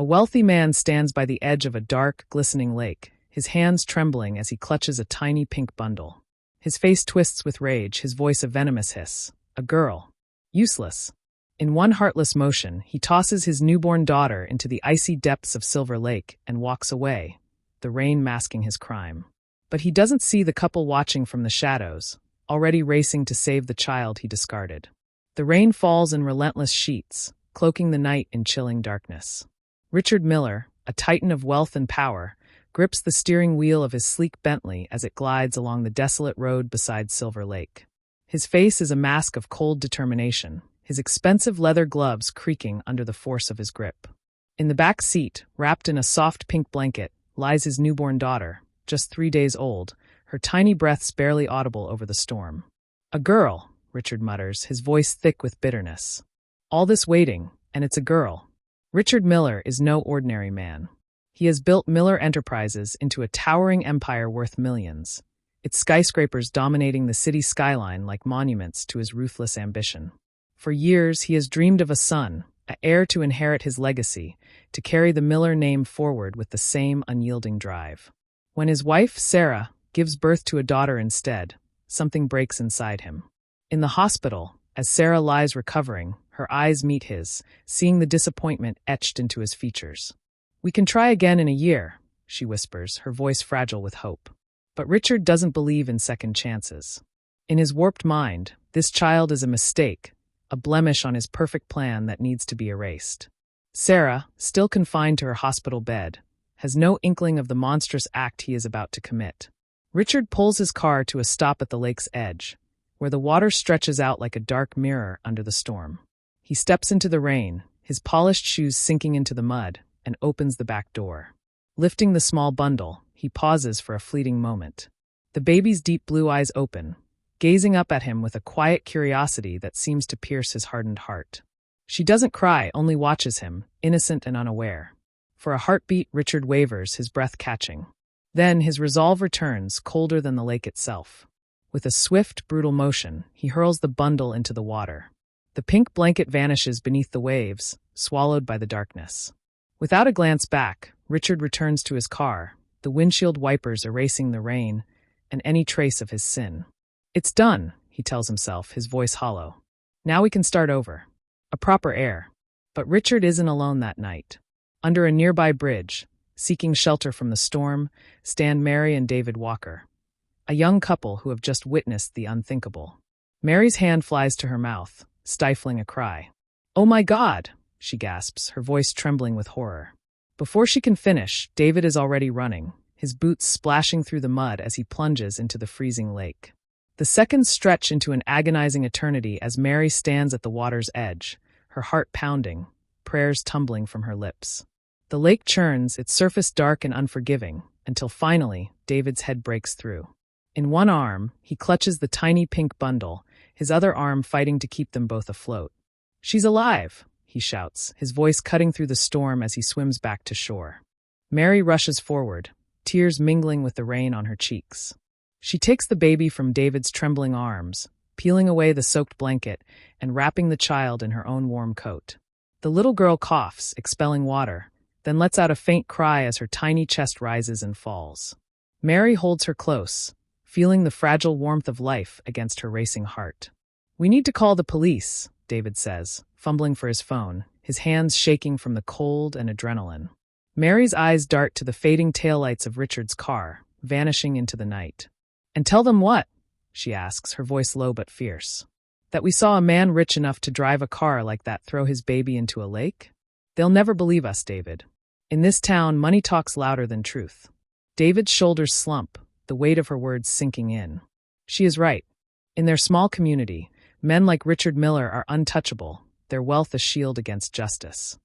A wealthy man stands by the edge of a dark, glistening lake, his hands trembling as he clutches a tiny pink bundle. His face twists with rage, his voice a venomous hiss. A girl. Useless. In one heartless motion, he tosses his newborn daughter into the icy depths of Silver Lake and walks away, the rain masking his crime. But he doesn't see the couple watching from the shadows, already racing to save the child he discarded. The rain falls in relentless sheets, cloaking the night in chilling darkness. Richard Miller, a titan of wealth and power, grips the steering wheel of his sleek Bentley as it glides along the desolate road beside Silver Lake. His face is a mask of cold determination, his expensive leather gloves creaking under the force of his grip. In the back seat, wrapped in a soft pink blanket, lies his newborn daughter, just 3 days old, her tiny breaths barely audible over the storm. A girl, Richard mutters, his voice thick with bitterness. All this waiting, and it's a girl. Richard Miller is no ordinary man. He has built Miller Enterprises into a towering empire worth millions, its skyscrapers dominating the city skyline like monuments to his ruthless ambition. For years, he has dreamed of a son, an heir to inherit his legacy, to carry the Miller name forward with the same unyielding drive. When his wife, Sarah, gives birth to a daughter instead, something breaks inside him. In the hospital, as Sarah lies recovering, her eyes meet his, seeing the disappointment etched into his features. "We can try again in a year," she whispers, her voice fragile with hope. But Richard doesn't believe in second chances. In his warped mind, this child is a mistake, a blemish on his perfect plan that needs to be erased. Sarah, still confined to her hospital bed, has no inkling of the monstrous act he is about to commit. Richard pulls his car to a stop at the lake's edge, where the water stretches out like a dark mirror under the storm. He steps into the rain, his polished shoes sinking into the mud, and opens the back door. Lifting the small bundle, he pauses for a fleeting moment. The baby's deep blue eyes open, gazing up at him with a quiet curiosity that seems to pierce his hardened heart. She doesn't cry, only watches him, innocent and unaware. For a heartbeat, Richard wavers, his breath catching. Then his resolve returns, colder than the lake itself. With a swift, brutal motion, he hurls the bundle into the water. The pink blanket vanishes beneath the waves, swallowed by the darkness. Without a glance back, Richard returns to his car, the windshield wipers erasing the rain and any trace of his sin. "It's done," he tells himself, his voice hollow. "Now we can start over. A proper heir." But Richard isn't alone that night. Under a nearby bridge, seeking shelter from the storm, stand Mary and David Walker, a young couple who have just witnessed the unthinkable. Mary's hand flies to her mouth, stifling a cry. "Oh my God!" she gasps, her voice trembling with horror. Before she can finish, David is already running, his boots splashing through the mud as he plunges into the freezing lake. The seconds stretch into an agonizing eternity as Mary stands at the water's edge, her heart pounding, prayers tumbling from her lips. The lake churns, its surface dark and unforgiving, until finally, David's head breaks through. In one arm, he clutches the tiny pink bundle, his other arm fighting to keep them both afloat. "She's alive!" he shouts, his voice cutting through the storm as he swims back to shore. Mary rushes forward, tears mingling with the rain on her cheeks. She takes the baby from David's trembling arms, peeling away the soaked blanket and wrapping the child in her own warm coat. The little girl coughs, expelling water, then lets out a faint cry as her tiny chest rises and falls. Mary holds her close, feeling the fragile warmth of life against her racing heart. "We need to call the police," David says, fumbling for his phone, his hands shaking from the cold and adrenaline. Mary's eyes dart to the fading taillights of Richard's car, vanishing into the night. "And tell them what?" she asks, her voice low but fierce. "That we saw a man rich enough to drive a car like that throw his baby into a lake? They'll never believe us, David. In this town, money talks louder than truth." David's shoulders slump, the weight of her words sinking in. She is right. In their small community, men like Richard Miller are untouchable, their wealth a shield against justice.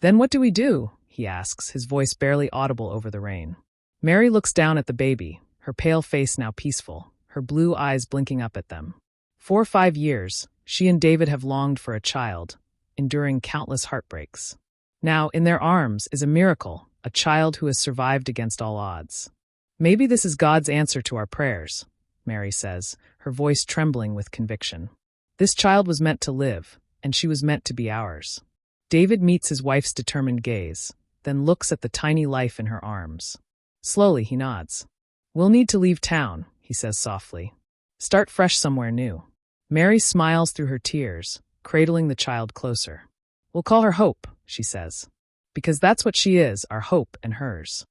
"Then what do we do?" he asks, his voice barely audible over the rain. Mary looks down at the baby, her pale face now peaceful, her blue eyes blinking up at them. 4 or 5 years, she and David have longed for a child, enduring countless heartbreaks. Now, in their arms is a miracle, a child who has survived against all odds. "Maybe this is God's answer to our prayers," Mary says, her voice trembling with conviction. "This child was meant to live, and she was meant to be ours." David meets his wife's determined gaze, then looks at the tiny life in her arms. Slowly, he nods. "We'll need to leave town," he says softly. "Start fresh somewhere new." Mary smiles through her tears, cradling the child closer. "We'll call her Hope," she says. "Because that's what she is, our hope and hers."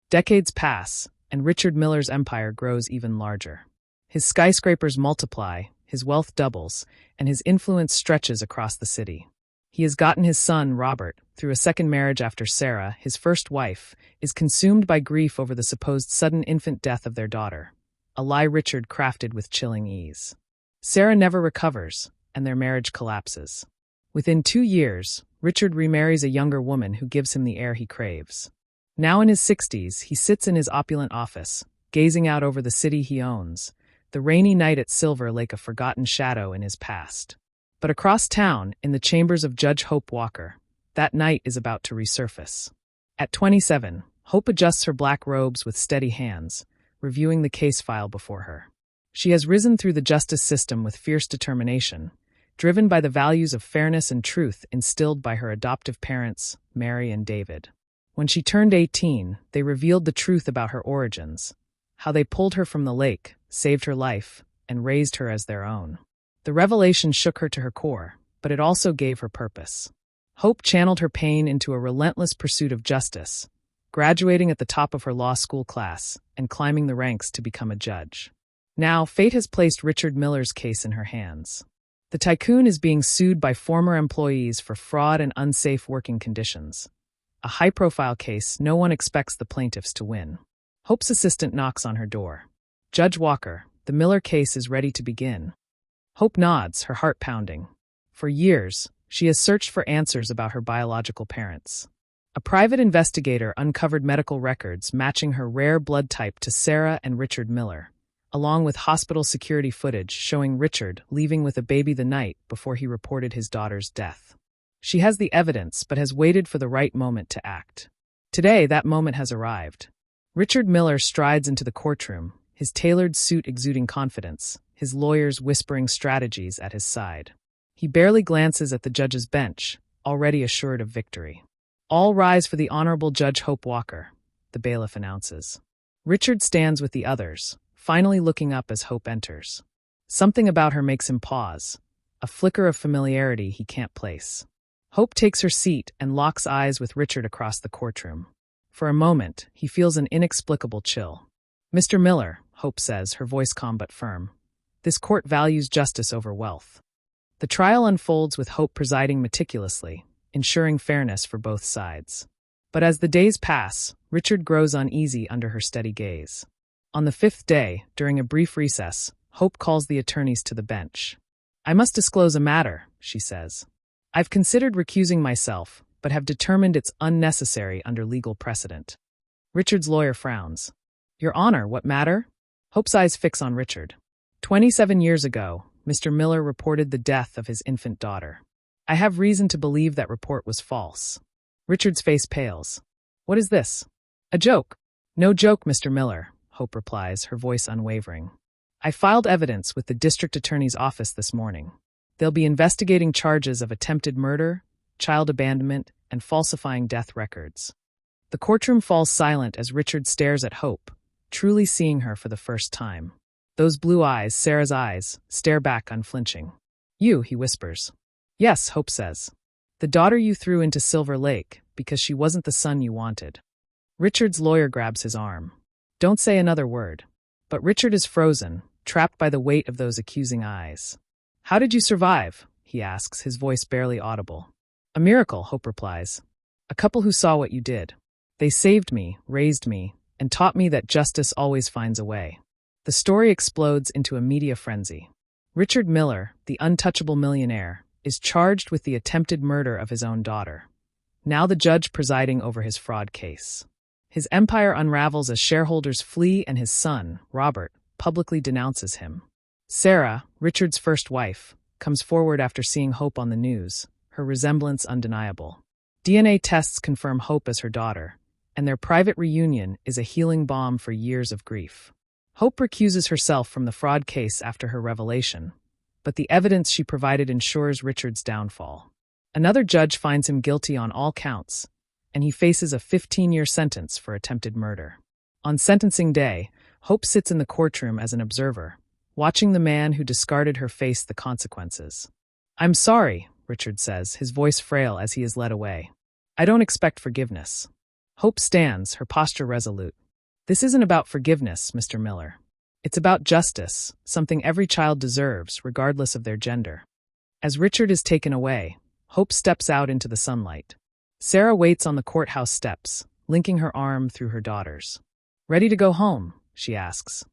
Decades pass, and Richard Miller's empire grows even larger. His skyscrapers multiply, his wealth doubles, and his influence stretches across the city. He has gotten his son, Robert, through a second marriage after Sarah, his first wife, is consumed by grief over the supposed sudden infant death of their daughter, a lie Richard crafted with chilling ease. Sarah never recovers, and their marriage collapses. Within 2 years, Richard remarries a younger woman who gives him the heir he craves. Now in his 60s, he sits in his opulent office, gazing out over the city he owns, the rainy night at Silver Lake a forgotten shadow in his past. But across town, in the chambers of Judge Hope Walker, that night is about to resurface. At 27, Hope adjusts her black robes with steady hands, reviewing the case file before her. She has risen through the justice system with fierce determination, driven by the values of fairness and truth instilled by her adoptive parents, Mary and David. When she turned 18, they revealed the truth about her origins, how they pulled her from the lake, saved her life, and raised her as their own. The revelation shook her to her core, but it also gave her purpose. Hope channeled her pain into a relentless pursuit of justice, graduating at the top of her law school class and climbing the ranks to become a judge. Now, fate has placed Richard Miller's case in her hands. The tycoon is being sued by former employees for fraud and unsafe working conditions. A high-profile case no one expects the plaintiffs to win. Hope's assistant knocks on her door. "Judge Walker, the Miller case is ready to begin." Hope nods, her heart pounding. For years, she has searched for answers about her biological parents. A private investigator uncovered medical records matching her rare blood type to Sarah and Richard Miller, along with hospital security footage showing Richard leaving with a baby the night before he reported his daughter's death. She has the evidence, but has waited for the right moment to act. Today, that moment has arrived. Richard Miller strides into the courtroom, his tailored suit exuding confidence, his lawyers whispering strategies at his side. He barely glances at the judge's bench, already assured of victory. "All rise for the Honorable Judge Hope Walker," the bailiff announces. Richard stands with the others, finally looking up as Hope enters. Something about her makes him pause, a flicker of familiarity he can't place. Hope takes her seat and locks eyes with Richard across the courtroom. For a moment, he feels an inexplicable chill. "Mr. Miller," Hope says, her voice calm but firm, "this court values justice over wealth." The trial unfolds with Hope presiding meticulously, ensuring fairness for both sides. But as the days pass, Richard grows uneasy under her steady gaze. On the 5th day, during a brief recess, Hope calls the attorneys to the bench. "I must disclose a matter," she says. "I've considered recusing myself, but have determined it's unnecessary under legal precedent." Richard's lawyer frowns. "Your Honor, what matter?" Hope's eyes fix on Richard. 27 years ago, Mr. Miller reported the death of his infant daughter. "I have reason to believe that report was false." Richard's face pales. "What is this?" "A joke." "No joke, Mr. Miller," Hope replies, her voice unwavering. "I filed evidence with the district attorney's office this morning. They'll be investigating charges of attempted murder, child abandonment, and falsifying death records." The courtroom falls silent as Richard stares at Hope, truly seeing her for the first time. Those blue eyes, Sarah's eyes, stare back unflinching. "You," he whispers. "Yes," Hope says. "The daughter you threw into Silver Lake because she wasn't the son you wanted." Richard's lawyer grabs his arm. "Don't say another word." But Richard is frozen, trapped by the weight of those accusing eyes. "How did you survive?" he asks, his voice barely audible. "A miracle," Hope replies. "A couple who saw what you did. They saved me, raised me, and taught me that justice always finds a way." The story explodes into a media frenzy. Richard Miller, the untouchable millionaire, is charged with the attempted murder of his own daughter. Now the judge presiding over his fraud case. His empire unravels as shareholders flee and his son, Robert, publicly denounces him. Sarah, Richard's first wife, comes forward after seeing Hope on the news, her resemblance undeniable. DNA tests confirm Hope as her daughter, and their private reunion is a healing balm for years of grief. Hope recuses herself from the fraud case after her revelation, but the evidence she provided ensures Richard's downfall. Another judge finds him guilty on all counts, and he faces a 15-year sentence for attempted murder. On sentencing day, Hope sits in the courtroom as an observer, watching the man who discarded her face the consequences. "I'm sorry," Richard says, his voice frail as he is led away. "I don't expect forgiveness." Hope stands, her posture resolute. "This isn't about forgiveness, Mr. Miller. It's about justice, something every child deserves, regardless of their gender." As Richard is taken away, Hope steps out into the sunlight. Sarah waits on the courthouse steps, linking her arm through her daughter's. "Ready to go home?" she asks.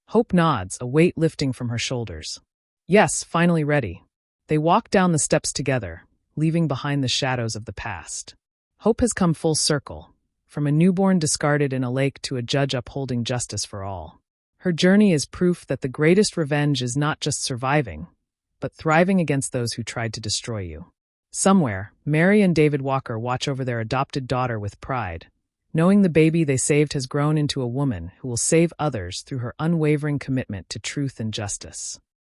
Hope nods, a weight lifting from her shoulders. "Yes, finally ready." They walk down the steps together, leaving behind the shadows of the past. Hope has come full circle, from a newborn discarded in a lake to a judge upholding justice for all. Her journey is proof that the greatest revenge is not just surviving, but thriving against those who tried to destroy you. Somewhere, Mary and David Walker watch over their adopted daughter with pride, knowing the baby they saved has grown into a woman who will save others through her unwavering commitment to truth and justice.